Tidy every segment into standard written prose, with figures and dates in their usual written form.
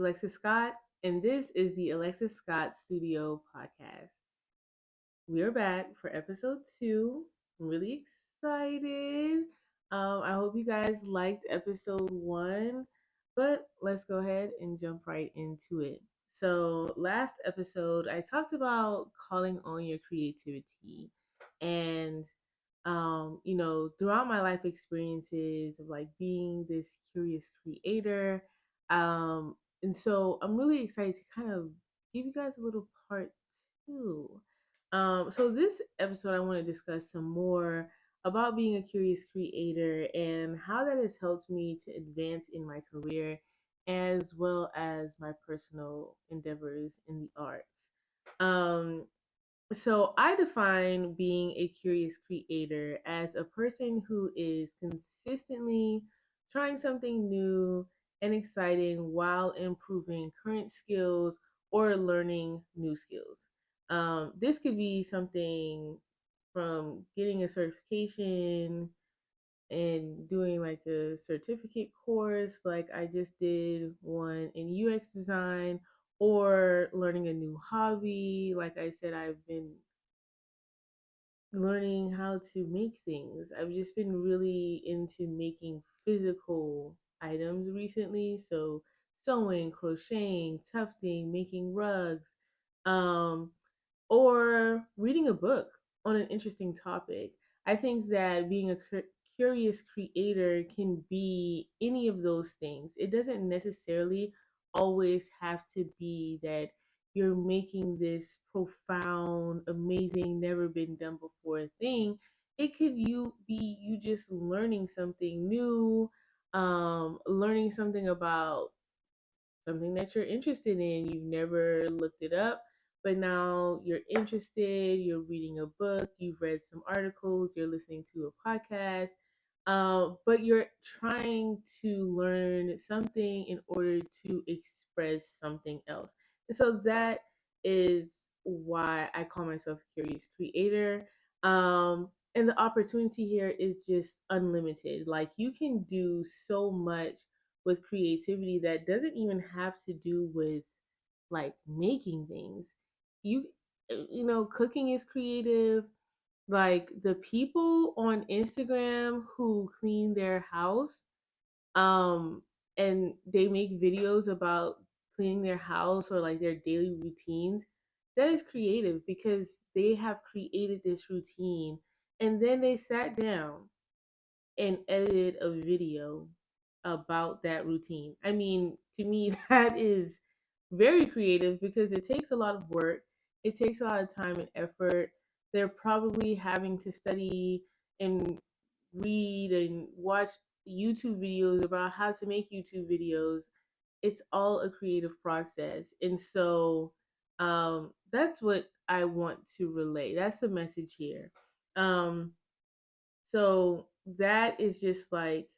Alexis Scott, and this is the Alexis Scott Studio Podcast. We're back for episode 2. I'm really excited. I hope you guys liked episode 1, but let's go ahead and jump right into it. So, last episode, I talked about calling on your creativity and throughout my life experiences of like being this curious creator. And so I'm really excited to kind of give you guys a little part 2. So this episode, I want to discuss some more about being a curious creator and how that has helped me to advance in my career as well as my personal endeavors in the arts. Um, so I define being a curious creator as a person who is consistently trying something new and exciting while improving current skills or learning new skills. This could be something from getting a certification and doing like a certificate course, like I just did one in UX design, or learning a new hobby. Like I said, I've been learning how to make things. I've just been really into making physical items recently. So sewing, crocheting, tufting, making rugs, um, or reading a book on an interesting topic. I think that being a curious creator can be any of those things. It doesn't necessarily always have to be that you're making this profound, amazing, never been done before thing. It could you just learning something new, learning something about something that you're interested in. You've never looked it up, but now you're interested. You're reading a book, you've read some articles, you're listening to a podcast, but you're trying to learn something in order to express something else. And so that is why I call myself a curious creator. And the opportunity here is just unlimited. Like you can do so much with creativity that doesn't even have to do with like making things. You cooking is creative. Like the people on Instagram who clean their house, um and they make videos about cleaning their house or like their daily routines, that is creative because they have created this routine and then they sat down and edited a video about that routine. I mean, to me, that is very creative because it takes a lot of work, it takes a lot of time and effort. They're probably having to study and read and watch YouTube videos about how to make YouTube videos. It's all a creative process. And so that's what I want to relay. That's the message here. Um, so that is just like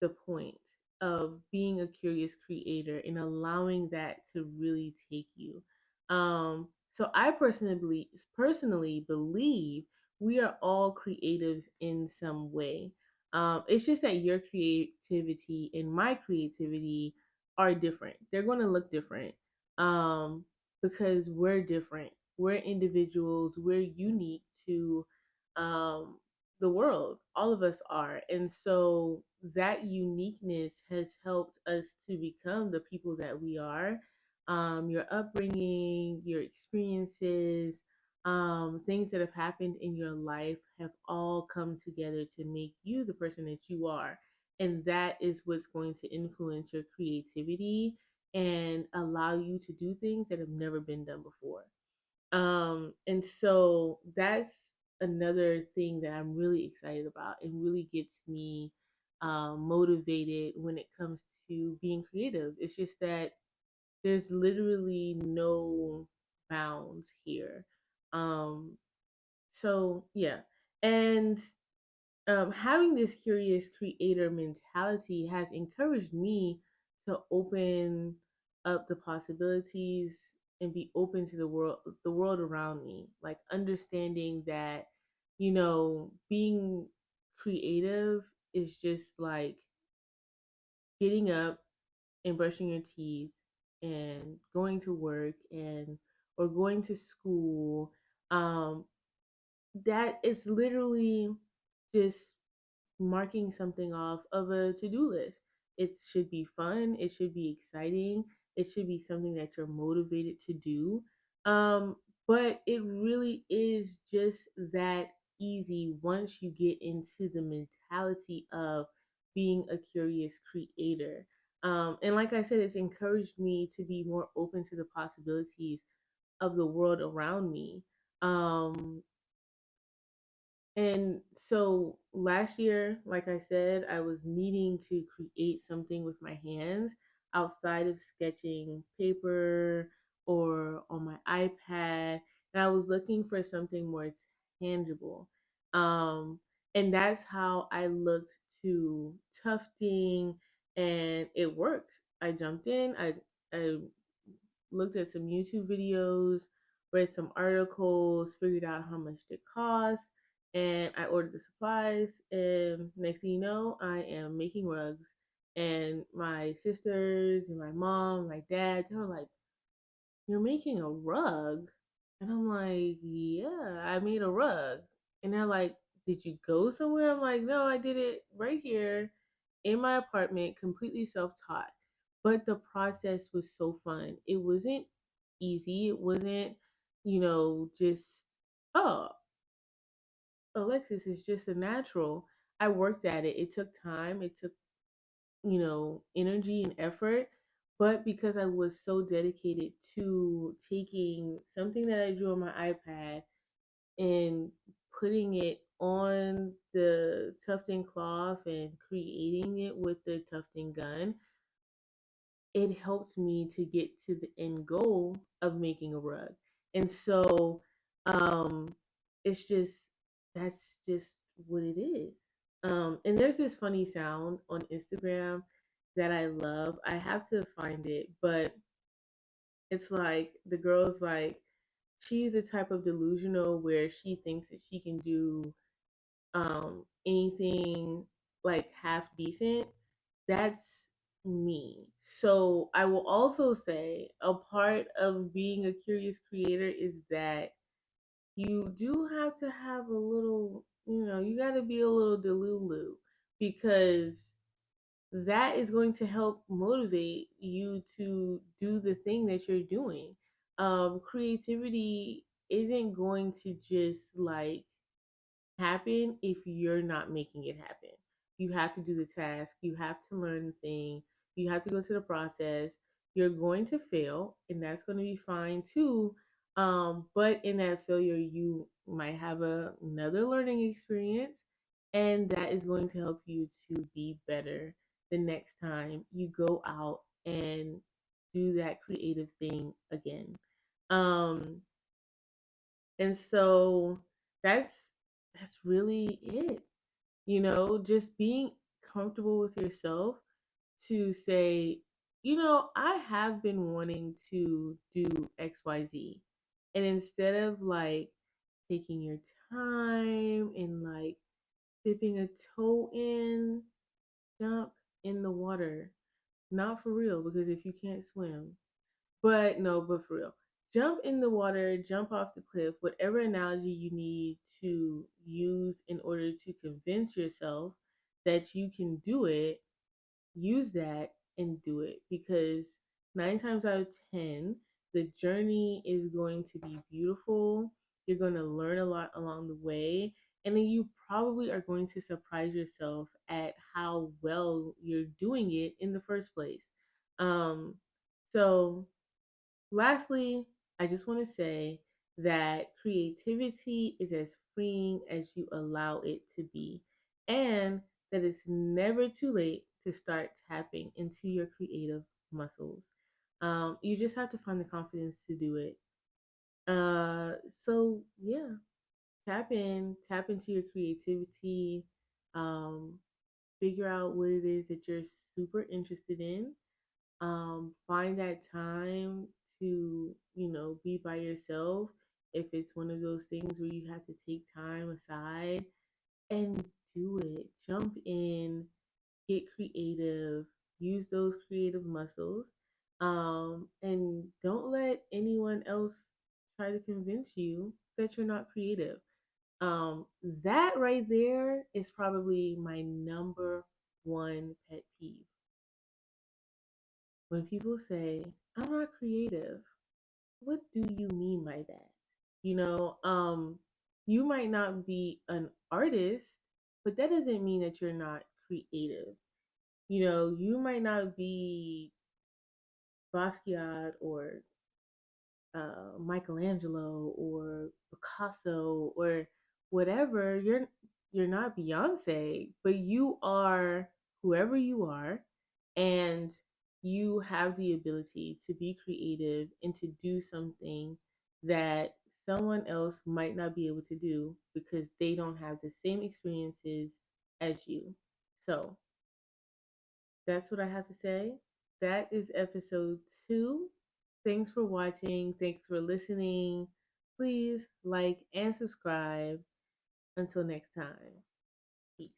the point of being a curious creator and allowing that to really take you. So I personally believe we are all creatives in some way. It's just that your creativity and my creativity are different. They're going to look different, um, because we're different. We're individuals. We're unique to the world. All of us are. And so that uniqueness has helped us to become the people that we are. Your upbringing, your experiences, things that have happened in your life have all come together to make you the person that you are. And that is what's going to influence your creativity and allow you to do things that have never been done before. And so that's another thing that I'm really excited about and really gets me motivated when it comes to being creative. It's just that there's literally no bounds here. Um, so yeah, and having this curious creator mentality has encouraged me to open up the possibilities and be open to the world around me, like understanding that being creative is just like getting up, and brushing your teeth and going to work and or going to school, um, that is literally just marking something off of a to-do list. It should be fun, it should be exciting, it should be something that you're motivated to do. Um, but it really is just that easy once you get into the mentality of being a curious creator. And like I said, it's encouraged me to be more open to the possibilities of the world around me. Um, and so last year, like I said, I was needing to create something with my hands outside of sketching paper or on my iPad. And I was looking for something more tangible. Um, and that's how I looked to tufting, and it worked. I jumped in, I looked at some YouTube videos, read some articles, figured out how much it cost, and I ordered the supplies. And next thing you know, I am making rugs. And my sisters and my mom, my dad, they were like, "You're making a rug?" And I'm like, "Yeah, I made a rug." And they're like, "Did you go somewhere?" I'm like, "No, I did it right here in my apartment, completely self taught." But the process was so fun. It wasn't easy. It wasn't, just, oh, Alexis is just a natural. I worked at it. It took time. It took, energy and effort. But because I was so dedicated to taking something that I drew on my iPad and putting it on the tufting cloth and creating it with the tufting gun, it helped me to get to the end goal of making a rug. And so um it's just that's just what it is. And there's this funny sound on Instagram that I love. I have to find it, but it's like the girl's like, she's a type of delusional where she thinks that she can do anything like half decent. That's me. So I will also say a part of being a curious creator is that you do have to have a little, you got to be a little delulu, because that is going to help motivate you to do the thing that you're doing. Creativity isn't going to just like happen if you're not making it happen. You have to do the task, you have to learn the thing, you have to go through the process. You're going to fail, and that's going to be fine too. But in that failure, you might have another learning experience, and that is going to help you to be better the next time you go out and do that creative thing again. Um, and so that's that's really it. Just being comfortable with yourself to say, I have been wanting to do XYZ. And instead of like taking your time and like dipping a toe in, jump in the water. Not for real, because if you can't swim, but no, but for real. Jump in the water, jump off the cliff, whatever analogy you need to use in order to convince yourself that you can do it, use that and do it, because 9 times out of 10, the journey is going to be beautiful. You're going to learn a lot along the way, and then you probably are going to surprise yourself at how well you're doing it in the first place. Um, so Lastly, I just want to say that creativity is as freeing as you allow it to be, and that it's never too late to start tapping into your creative muscles. You just have to find the confidence to do it. So yeah, tap into your creativity. Um, Figure out what it is that you're super interested in. Find that time to, be by yourself. If it's one of those things where you have to take time aside, and do it. Jump in, get creative, use those creative muscles, and don't let anyone else try to convince you that you're not creative. That right there is probably my number one pet peeve. When people say, I'm not creative, what do you mean by that? You know, you might not be an artist, but that doesn't mean that you're not creative. You know, you might not be Basquiat or Michelangelo or Picasso or whatever. You're not Beyonce, but you are whoever you are, and you have the ability to be creative and to do something that someone else might not be able to do because they don't have the same experiences as you. So that's what I have to say. That is episode 2. Thanks for watching. Thanks for listening. Please like and subscribe. Until next time, peace.